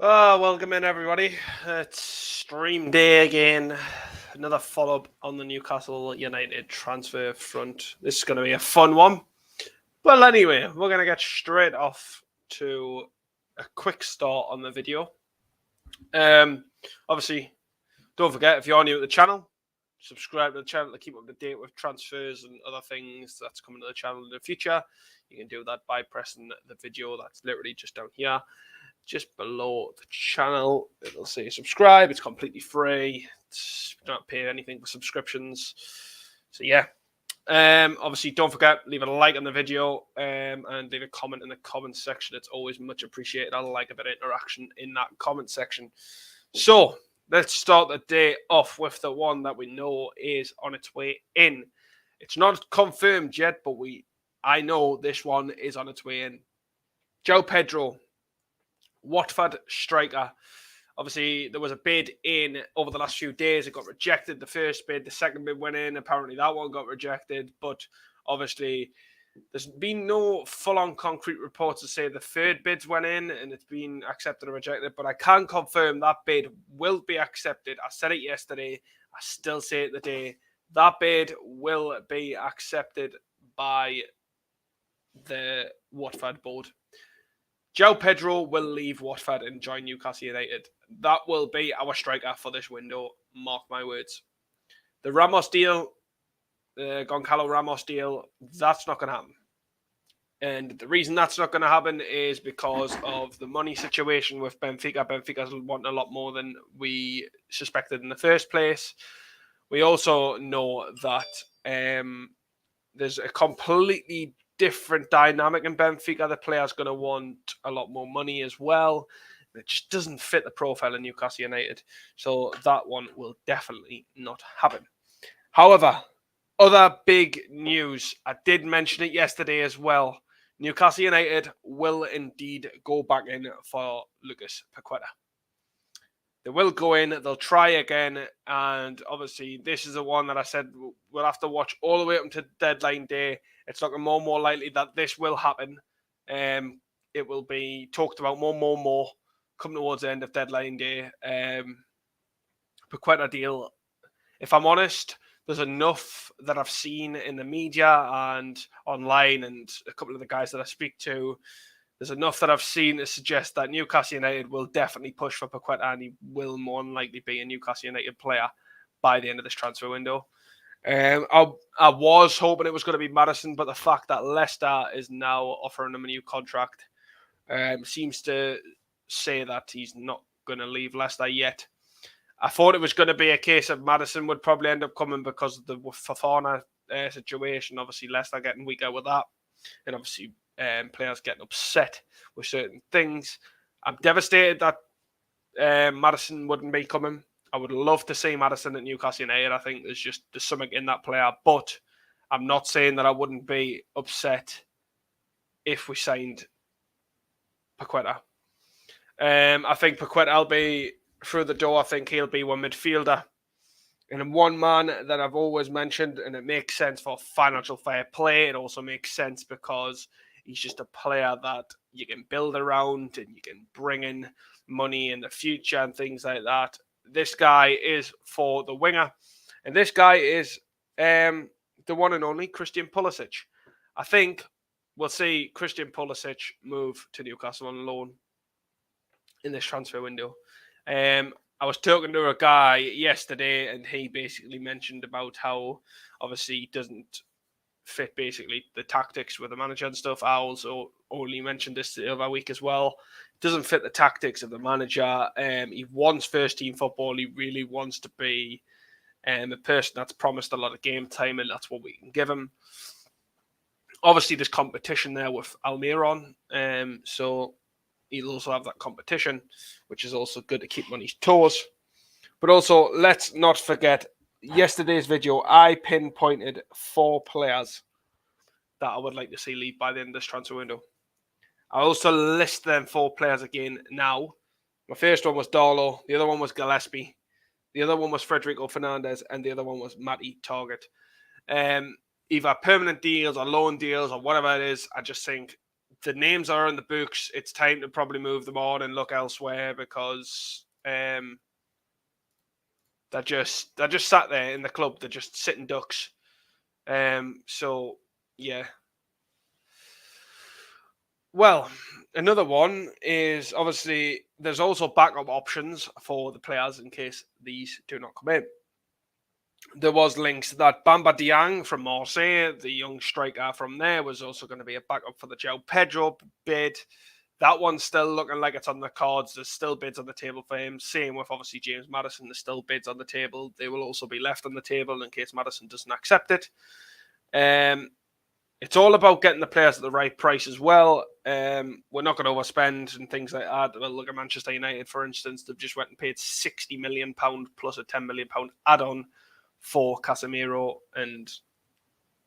Welcome in everybody. It's stream day again. Another follow-up on the Newcastle United transfer front. This is going to be a fun one. Well, anyway, we're going to get straight off to a quick start on the video. Obviously, don't forget, if you're new to the channel, subscribe to the channel to keep up to date with transfers and other things that's coming to the channel in the future. You can do that by pressing the video that's literally just down here. Just below the channel, it'll say subscribe. It's completely free. You don't pay anything for subscriptions. So yeah. Obviously, don't forget, leave a like on the video and leave a comment in the comment section. It's always much appreciated. I like a bit of interaction in that comment section. So let's start the day off with the one that we know is on its way in. It's not confirmed yet, but I know this one is on its way in. Pedro, Watford striker. Obviously, there was a bid in over the last few days. It got rejected. The first bid, the second bid went in. Apparently, that one got rejected. But obviously, there's been no full-on concrete reports to say the third bids went in and it's been accepted or rejected. But I can confirm that bid will be accepted. I said it yesterday. I still say it today. That bid will be accepted by the Watford board. Pedro will leave Watford and join Newcastle United. That will be our striker for this window. Mark my words. The Ramos deal, the Goncalo Ramos deal, that's not going to happen. And the reason that's not going to happen is because of the money situation with Benfica. Benfica's wanting a lot more than we suspected in the first place. We also know that there's a completely different dynamic in Benfica. The player's going to want a lot more money as well. It just doesn't fit the profile of Newcastle United. So that one will definitely not happen. However, other big news. I did mention it yesterday as well. Newcastle United will indeed go back in for Lucas Paqueta. They will go in, they'll try again, and obviously this is the one that I said we'll have to watch all the way up to deadline day. It's looking more and more likely that this will happen. It will be talked about more come towards the end of deadline day. Paqueta deal, if I'm honest, there's enough that I've seen in the media and online and a couple of the guys that I speak to. There's enough that I've seen to suggest that Newcastle United will definitely push for Paqueta and he will more than likely be a Newcastle United player by the end of this transfer window. I was hoping it was going to be Maddison, but the fact that Leicester is now offering him a new contract seems to say that he's not going to leave Leicester yet. I thought it was going to be a case of Maddison would probably end up coming because of the Fofana situation. Obviously, Leicester getting weaker with that. And obviously, players getting upset with certain things. I'm devastated that Maddison wouldn't be coming. I would love to see Maddison at Newcastle United. I think there's something in that player, but I'm not saying that I wouldn't be upset if we signed Paqueta. I think Paqueta will be through the door. I think he'll be one midfielder. And one man that I've always mentioned, and it makes sense for financial fair play. It also makes sense because he's just a player that you can build around and you can bring in money in the future and things like that. This guy is for the winger. And this guy is the one and only Christian Pulisic. I think we'll see Christian Pulisic move to Newcastle on loan in this transfer window. I was talking to a guy yesterday and he basically mentioned about how obviously he doesn't fit basically the tactics with the manager and stuff. I also only mentioned this the other week as well. Doesn't fit the tactics of the manager. He wants first team football. He really wants to be a person that's promised a lot of game time, and that's what we can give him. Obviously, there's competition there with Almiron, so he'll also have that competition, which is also good to keep him on his toes. But also, let's not forget, yesterday's video, I pinpointed 4 players that I would like to see leave by the end of this transfer window. I also list them 4 players again now. My first one was Darlow, the other one was Gillespie, the other one was Federico Fernandez, and the other one was Matty Target. Either permanent deals or loan deals or whatever it is, I just think the names are in the books. It's time to probably move them on and look elsewhere because they're just sat there in the club. They're just sitting ducks. So yeah. Well, another one is obviously there's also backup options for the players in case these do not come in. There was links that Bamba Dieng from Marseille, the young striker from there, was also going to be a backup for the João Pedro bid. That one's still looking like it's on the cards. There's still bids on the table for him. Same with obviously James Maddison. There's still bids on the table. They will also be left on the table in case Maddison doesn't accept it. It's all about getting the players at the right price as well. We're not going to overspend and things like that. Well, look at Manchester United, for instance. They've just went and paid £60 million plus a £10 million add-on for Casemiro. And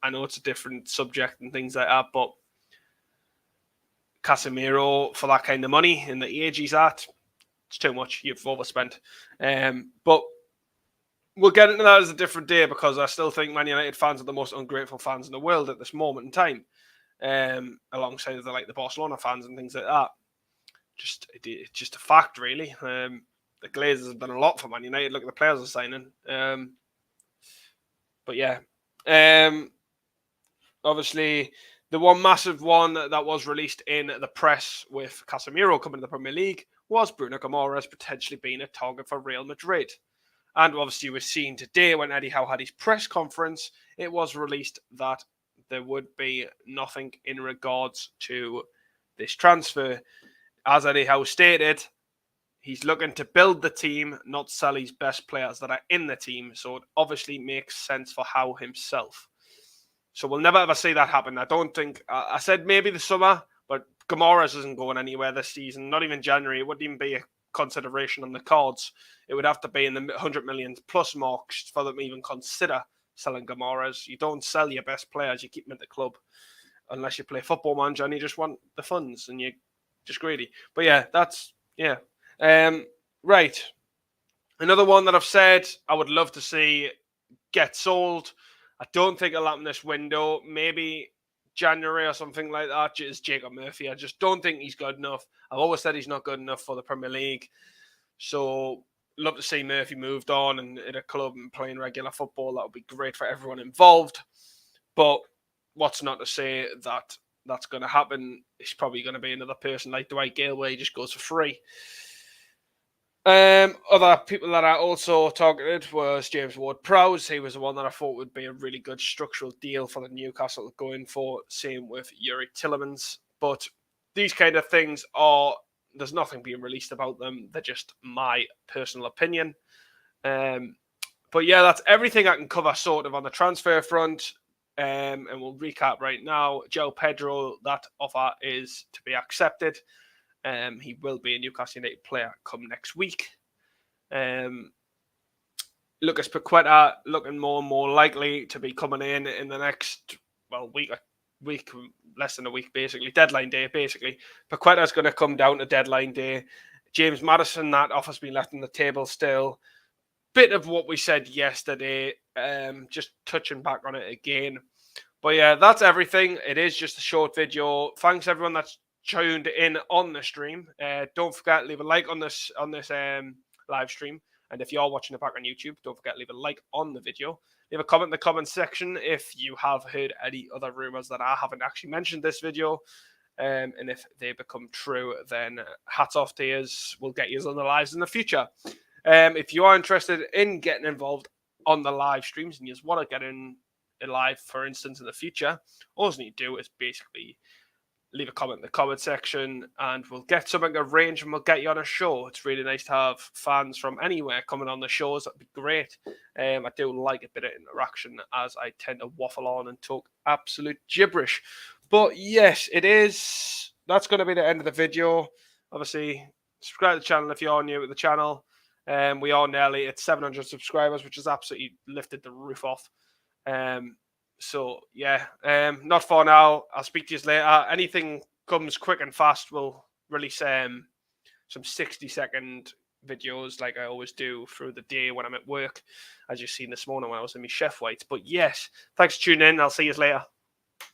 I know it's a different subject and things like that, but Casemiro, for that kind of money and the age he's at, it's too much. You've overspent. But we'll get into that as a different day because I still think Man United fans are the most ungrateful fans in the world at this moment in time, alongside the Barcelona fans and things like that. It's just a fact, really. The Glazers have done a lot for Man United. Look at the players they're signing. But yeah, obviously the one massive one that was released in the press with Casemiro coming to the Premier League was Bruno Guimaraes potentially being a target for Real Madrid. And obviously we're seeing today when Eddie Howe had his press conference, it was released that there would be nothing in regards to this transfer. As Eddie Howe stated, he's looking to build the team, not sell his best players that are in the team. So it obviously makes sense for Howe himself. So we'll never ever see that happen. I don't think, I said maybe the summer, but Guimaraes isn't going anywhere this season. Not even January. It wouldn't even be a consideration on the cards. It would have to be in the 100 million plus marks for them to even consider selling Guimaraes. You don't sell your best players, you keep them at the club. Unless you play Football Manager and you just want the funds and you're just greedy. But yeah, right. Another one that I've said I would love to see get sold. I don't think it'll happen this window. Maybe January or something like that is Jacob Murphy. I just don't think he's good enough. I've always said he's not good enough for the Premier League. So love to see Murphy moved on and in a club and playing regular football. That would be great for everyone involved. But what's not to say that that's going to happen? It's probably going to be another person like Dwight Gale where he just goes for free. Other people that I also targeted was James Ward-Prowse. He was the one that I thought would be a really good structural deal for the Newcastle going for. Same with Yuri Tillemans. But these kind of things there's nothing being released about them. They're just my personal opinion. But yeah, that's everything I can cover sort of on the transfer front. And we'll recap right now. João Pedro, that offer is to be accepted. He will be a Newcastle United player come next week. Lucas Paqueta looking more and more likely to be coming in the next week, less than a week, basically. Deadline day, basically. Paqueta's going to come down to deadline day. James Maddison, that offer's been left on the table still. Bit of what we said yesterday, just touching back on it again. But yeah, that's everything. It is just a short video. Thanks everyone that's tuned in on the stream. Don't forget, leave a like on this live stream. And if you're watching it back on YouTube, don't forget, leave a like on the video. Leave a comment in the comment section if you have heard any other rumors that I haven't actually mentioned this video. And if they become true, then hats off to you. We'll get you on the lives in the future. If you are interested in getting involved on the live streams and you just want to get in live, for instance, in the future, all you need to do is basically leave a comment in the comment section and we'll get something arranged and we'll get you on a show. It's really nice to have fans from anywhere coming on the shows. That'd be great. I do like a bit of interaction as I tend to waffle on and talk absolute gibberish. But yes, it is. That's going to be the end of the video. Obviously, subscribe to the channel if you're new to the channel. We are nearly at 700 subscribers, which has absolutely lifted the roof off. So yeah, not for now. I'll speak to you later. Anything comes quick and fast, we'll release some 60-second videos like I always do through the day when I'm at work, as you've seen this morning when I was in my chef whites. But yes, thanks for tuning in. I'll see you later.